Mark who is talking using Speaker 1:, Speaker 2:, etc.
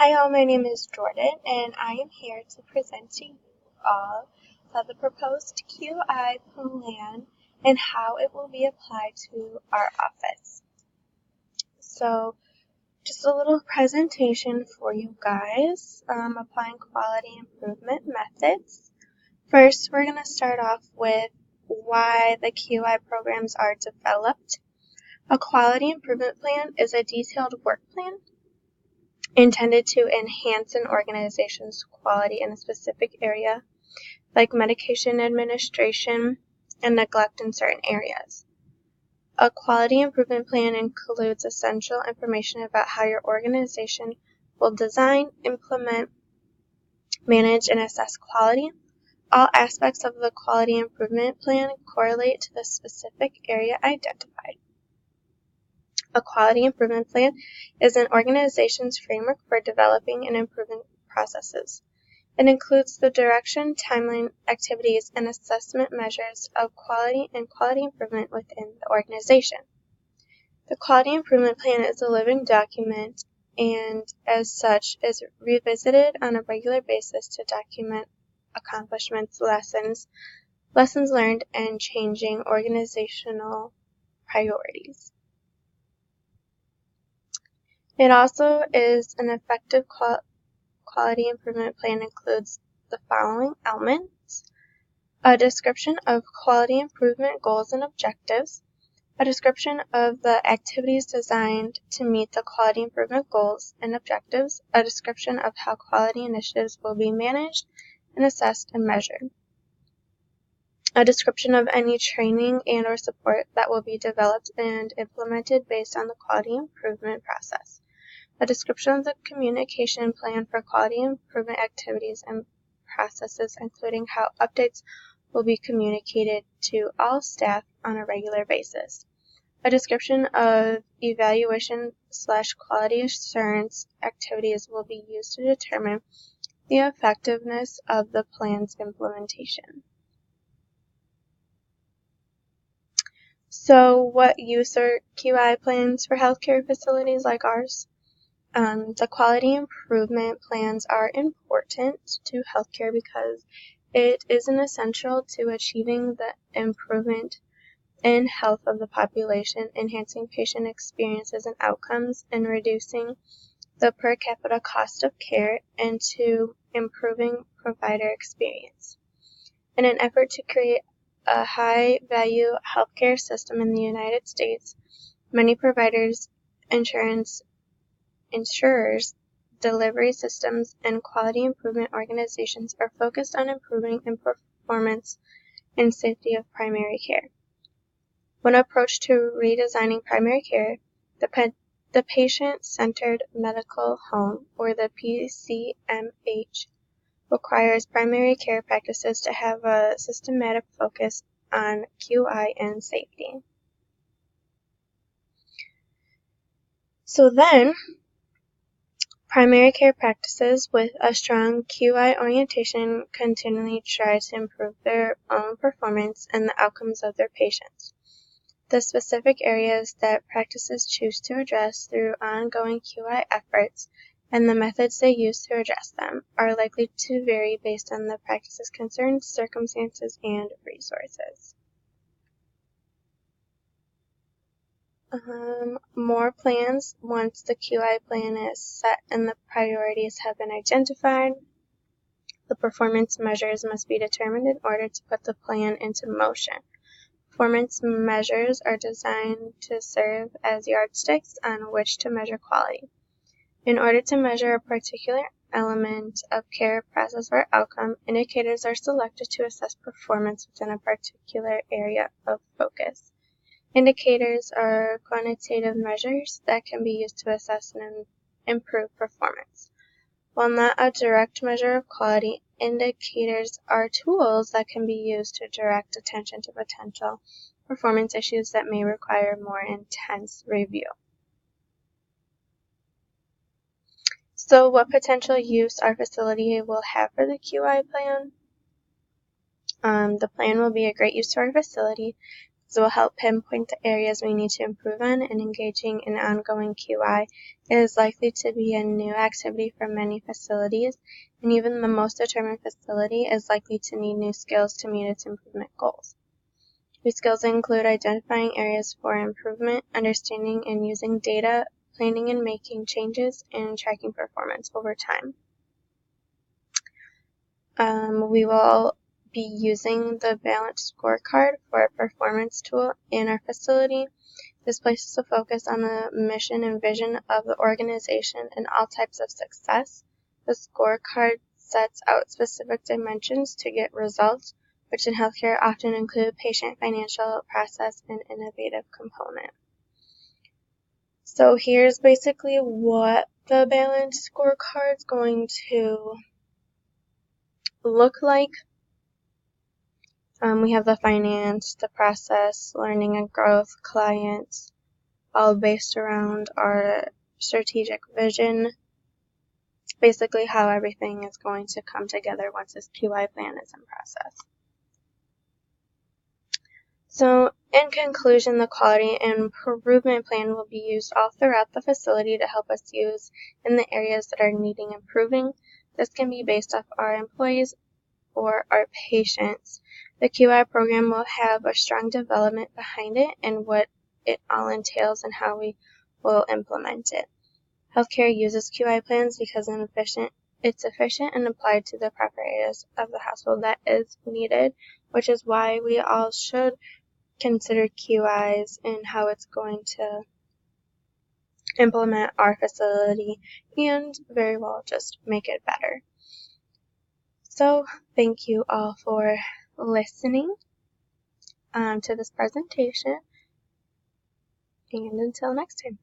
Speaker 1: Hi all, my name is Jordan and I am here to present to you all the proposed QI plan and how it will be applied to our office. So just a little presentation for you guys, applying quality improvement methods. First, we're going to start off with why the QI programs are developed. A quality improvement plan is a detailed work plan intended to enhance an organization's quality in a specific area, like medication administration and neglect in certain areas. A quality improvement plan includes essential information about how your organization will design, implement, manage, and assess quality. All aspects of the quality improvement plan correlate to the specific area identified. A quality improvement plan is an organization's framework for developing and improving processes. It includes the direction, timeline, activities, and assessment measures of quality and quality improvement within the organization. The quality improvement plan is a living document and, as such, is revisited on a regular basis to document accomplishments, lessons learned, and changing organizational priorities. It also is an effective quality improvement plan includes the following elements: a description of quality improvement goals and objectives, a description of the activities designed to meet the quality improvement goals and objectives, a description of how quality initiatives will be managed and assessed and measured, a description of any training and/or support that will be developed and implemented based on the quality improvement process, a description of the communication plan for quality improvement activities and processes, including how updates will be communicated to all staff on a regular basis, a description of evaluation/quality assurance activities will be used to determine the effectiveness of the plan's implementation. So what use are QI plans for healthcare facilities like ours? The quality improvement plans are important to healthcare because it is an essential to achieving the improvement in health of the population, enhancing patient experiences and outcomes, and reducing the per capita cost of care, and to improving provider experience. In an effort to create a high-value healthcare system in the United States, many providers, insurers, delivery systems, and quality improvement organizations are focused on improving the performance and safety of primary care. One approach to redesigning primary care, the Patient-Centered Medical Home, or the PCMH, requires primary care practices to have a systematic focus on QI and safety. So then, primary care practices with a strong QI orientation continually try to improve their own performance and the outcomes of their patients. The specific areas that practices choose to address through ongoing QI efforts and the methods they use to address them are likely to vary based on the practice's concerns, circumstances, and resources. More plans. Once the QI plan is set and the priorities have been identified, the performance measures must be determined in order to put the plan into motion. Performance measures are designed to serve as yardsticks on which to measure quality. In order to measure a particular element of care, process, or outcome, indicators are selected to assess performance within a particular area of focus. Indicators are quantitative measures that can be used to assess and improve performance. While not a direct measure of quality, indicators are tools that can be used to direct attention to potential performance issues that may require more intense review. So what potential use our facility will have for the QI plan? The plan will be a great use to our facility. This will help pinpoint the areas we need to improve on, and engaging in ongoing QI is likely to be a new activity for many facilities, and even the most determined facility is likely to need new skills to meet its improvement goals. These skills include identifying areas for improvement, understanding and using data, planning and making changes, and tracking performance over time. We will be using the Balanced Scorecard for a performance tool in our facility. This places a focus on the mission and vision of the organization and all types of success. The scorecard sets out specific dimensions to get results, which in healthcare often include patient, financial, process, and innovative component. So here's basically what the Balanced Scorecard is going to look like. We have the finance, the process, learning and growth, clients, all based around our strategic vision. It's basically how everything is going to come together once this QI plan is in process. So, in conclusion, the quality improvement plan will be used all throughout the facility to help us use in the areas that are needing improving. This can be based off our employees or our patients. The QI program will have a strong development behind it and what it all entails and how we will implement it. Healthcare uses QI plans because it's efficient and applied to the proper areas of the hospital that is needed, which is why we all should consider QIs and how it's going to implement our facility and very well just make it better. So thank you all for listening to this presentation, and until next time.